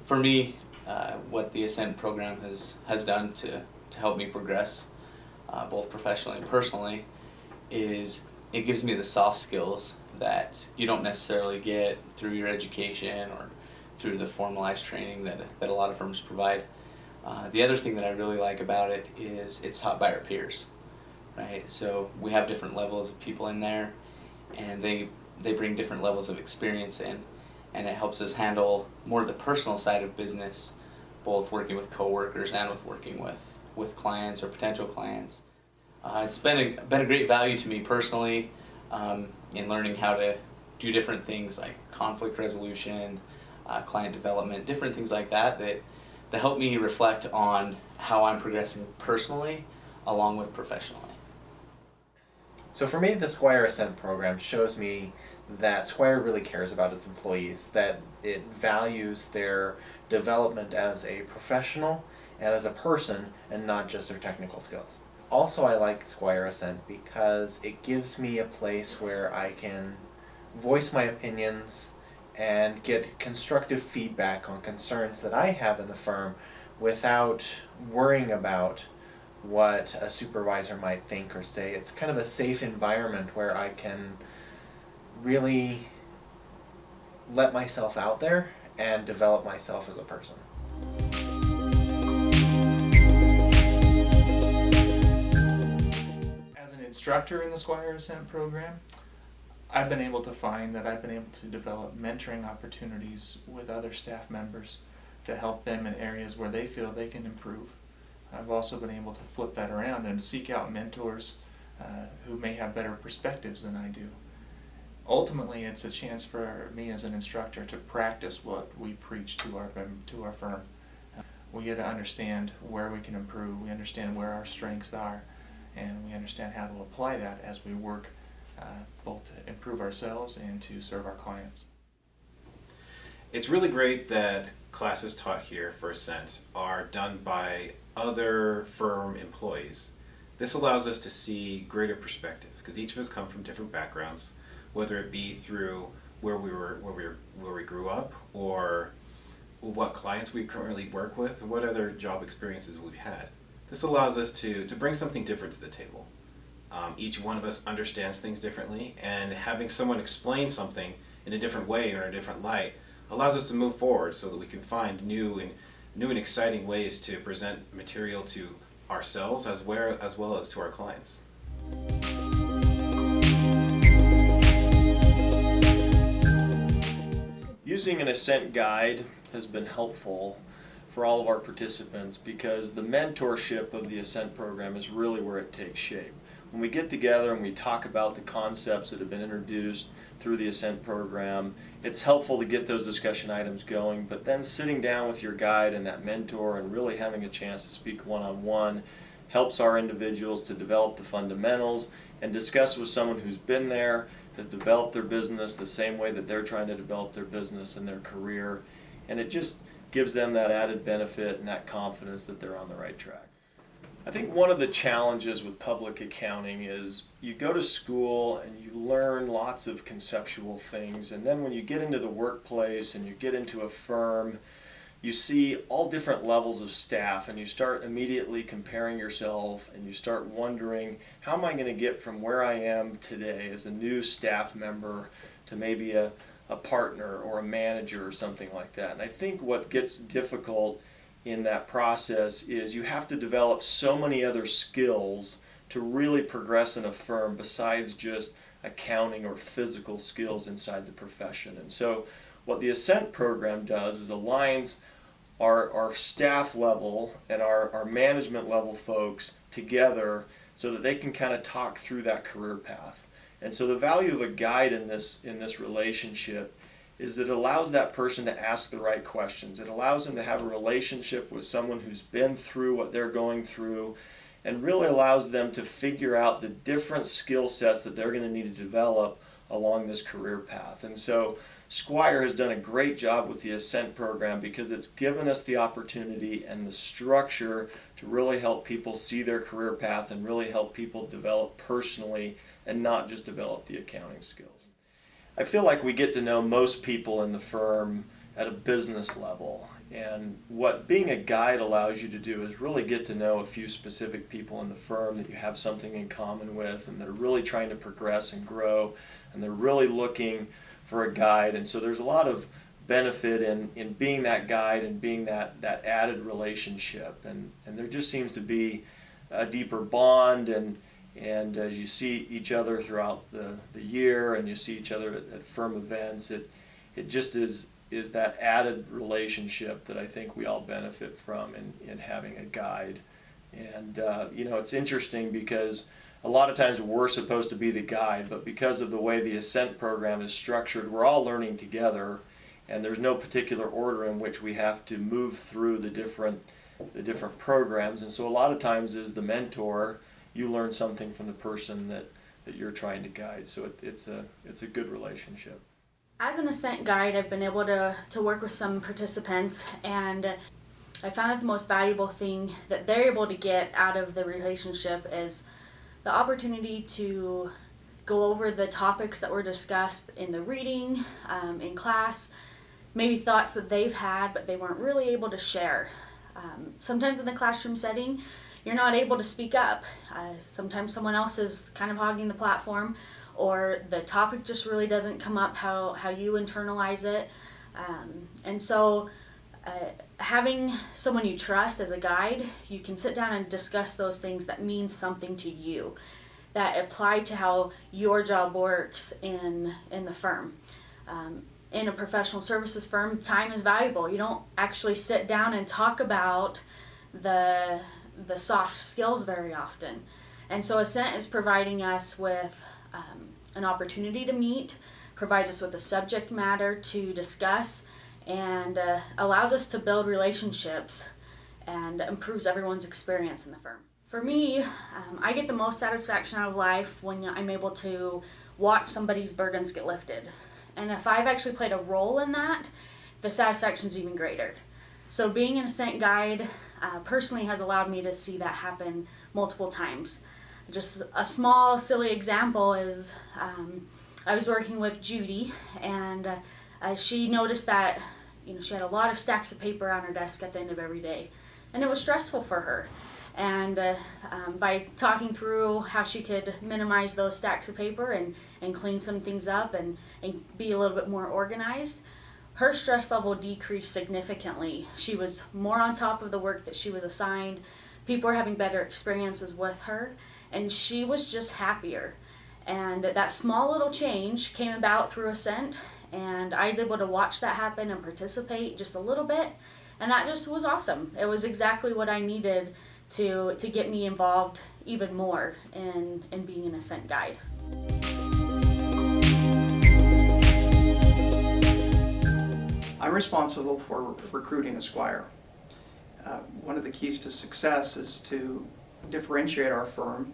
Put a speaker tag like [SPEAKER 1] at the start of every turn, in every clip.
[SPEAKER 1] For me, what the Ascent program has done to help me progress, both professionally and personally, is it gives me the soft skills that you don't necessarily get through your education or through the formalized training that a lot of firms provide. The other thing that I really like about it is it's taught by our peers, right? So we have different levels of people in there, and they bring different levels of experience in, and it helps us handle more of the personal side of business, both working with coworkers and with working with clients or potential clients. It's been a great value to me personally, in learning how to do different things like conflict resolution, client development, different things like that help me reflect on how I'm progressing personally along with professionally.
[SPEAKER 2] So for me, the Squire Ascent program shows me that Squire really cares about its employees, that it values their development as a professional and as a person and not just their technical skills. Also, I like Squire Ascent because it gives me a place where I can voice my opinions and get constructive feedback on concerns that I have in the firm without worrying about what a supervisor might think or say. It's kind of a safe environment where I can really let myself out there and develop myself as a person.
[SPEAKER 3] As an instructor in the Squire Ascent program, I've been able to find that I've been able to develop mentoring opportunities with other staff members to help them in areas where they feel they can improve. I've also been able to flip that around and seek out mentors who may have better perspectives than I do. Ultimately, it's a chance for me as an instructor to practice what we preach to our firm. We get to understand where we can improve, we understand where our strengths are, and we understand how to apply that as we work both to improve ourselves and to serve our clients.
[SPEAKER 4] It's really great that classes taught here for Ascent are done by other firm employees. This allows us to see greater perspective because each of us come from different backgrounds, whether it be through where we grew up or what clients we currently work with, or what other job experiences we've had. This allows us to bring something different to the table. Each one of us understands things differently, and having someone explain something in a different way or in a different light allows us to move forward so that we can find new and exciting ways to present material to ourselves as well as to our clients.
[SPEAKER 5] Using an Ascent guide has been helpful for all of our participants because the mentorship of the Ascent program is really where it takes shape. When we get together and we talk about the concepts that have been introduced through the Ascent program, it's helpful to get those discussion items going, but then sitting down with your guide and that mentor and really having a chance to speak one-on-one helps our individuals to develop the fundamentals and discuss with someone who's been there, has developed their business the same way that they're trying to develop their business and their career, and it just gives them that added benefit and that confidence that they're on the right track. I think one of the challenges with public accounting is you go to school and you learn lots of conceptual things, and then when you get into the workplace and you get into a firm, you see all different levels of staff and you start immediately comparing yourself and you start wondering, how am I going to get from where I am today as a new staff member to maybe a partner or a manager or something like that. And I think what gets difficult in that process is you have to develop so many other skills to really progress in a firm besides just accounting or physical skills inside the profession. And so what the Ascent program does is aligns our staff level and our management level folks together so that they can kind of talk through that career path. And so the value of a guide in this relationship is that it allows that person to ask the right questions. It allows them to have a relationship with someone who's been through what they're going through and really allows them to figure out the different skill sets that they're going to need to develop along this career path. And so Squire has done a great job with the Ascent program because it's given us the opportunity and the structure to really help people see their career path and really help people develop personally and not just develop the accounting skills. I feel like we get to know most people in the firm at a business level, And what being a guide allows you to do is really get to know a few specific people in the firm that you have something in common with, and they're really trying to progress and grow, and they're really looking for a guide. And so there's a lot of benefit in being that guide and being that added relationship. And there just seems to be a deeper bond, and as you see each other throughout the year and you see each other at firm events, it just is that added relationship that I think we all benefit from in having a guide. And it's interesting because a lot of times we're supposed to be the guide, but because of the way the Ascent program is structured, we're all learning together, and there's no particular order in which we have to move through the different programs. And so a lot of times as the mentor, you learn something from the person that you're trying to guide. So it's a good relationship.
[SPEAKER 6] As an Ascent guide, I've been able to work with some participants, and I found that the most valuable thing that they're able to get out of the relationship is the opportunity to go over the topics that were discussed in the reading, in class, maybe thoughts that they've had but they weren't really able to share. Sometimes in the classroom setting, you're not able to speak up. Sometimes someone else is kind of hogging the platform, or the topic just really doesn't come up how you internalize it. And so having someone you trust as a guide, you can sit down and discuss those things that mean something to you, that apply to how your job works in the firm. In a professional services firm, time is valuable. You don't actually sit down and talk about the soft skills very often. And so Ascent is providing us with an opportunity to meet, provides us with a subject matter to discuss, and allows us to build relationships and improves everyone's experience in the firm. For me, I get the most satisfaction out of life when I'm able to watch somebody's burdens get lifted. And if I've actually played a role in that, the satisfaction is even greater. So being an Ascent guide personally has allowed me to see that happen multiple times. Just a small, silly example is I was working with Judy, and she noticed that she had a lot of stacks of paper on her desk at the end of every day, and it was stressful for her. And by talking through how she could minimize those stacks of paper and clean some things up and be a little bit more organized, her stress level decreased significantly. She was more on top of the work that she was assigned. People were having better experiences with her, and she was just happier. And that small little change came about through Ascent, and I was able to watch that happen and participate just a little bit, and that just was awesome. It was exactly what I needed to get me involved even more in being an Ascent guide.
[SPEAKER 7] I'm responsible for recruiting a Squire. One of the keys to success is to differentiate our firm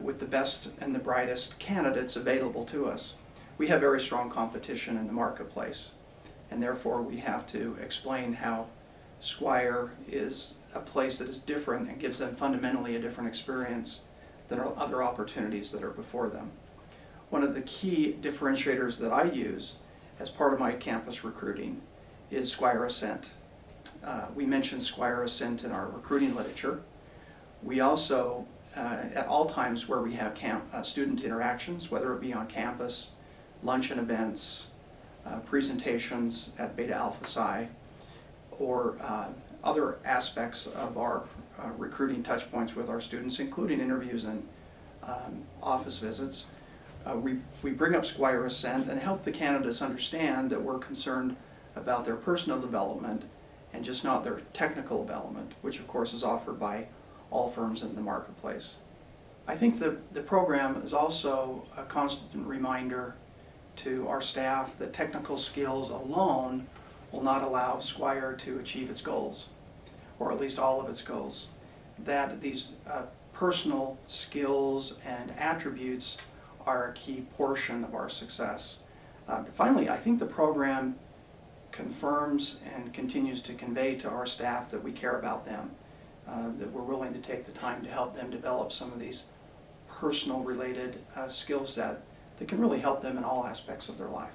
[SPEAKER 7] with the best and the brightest candidates available to us. We have very strong competition in the marketplace, and therefore we have to explain how Squire is a place that is different and gives them fundamentally a different experience than other opportunities that are before them. One of the key differentiators that I use as part of my campus recruiting is Squire Ascent. We mention Squire Ascent in our recruiting literature. We also, at all times where we have student interactions, whether it be on campus, luncheon events, presentations at Beta Alpha Psi, or other aspects of our recruiting touch points with our students, including interviews and office visits, we bring up Squire Ascent and help the candidates understand that we're concerned about their personal development and just not their technical development, which of course is offered by all firms in the marketplace. I think the program is also a constant reminder to our staff that technical skills alone will not allow Squire to achieve its goals, or at least all of its goals. That these personal skills and attributes are a key portion of our success. Finally, I think the program confirms and continues to convey to our staff that we care about them, that we're willing to take the time to help them develop some of these personal related skill set that can really help them in all aspects of their life.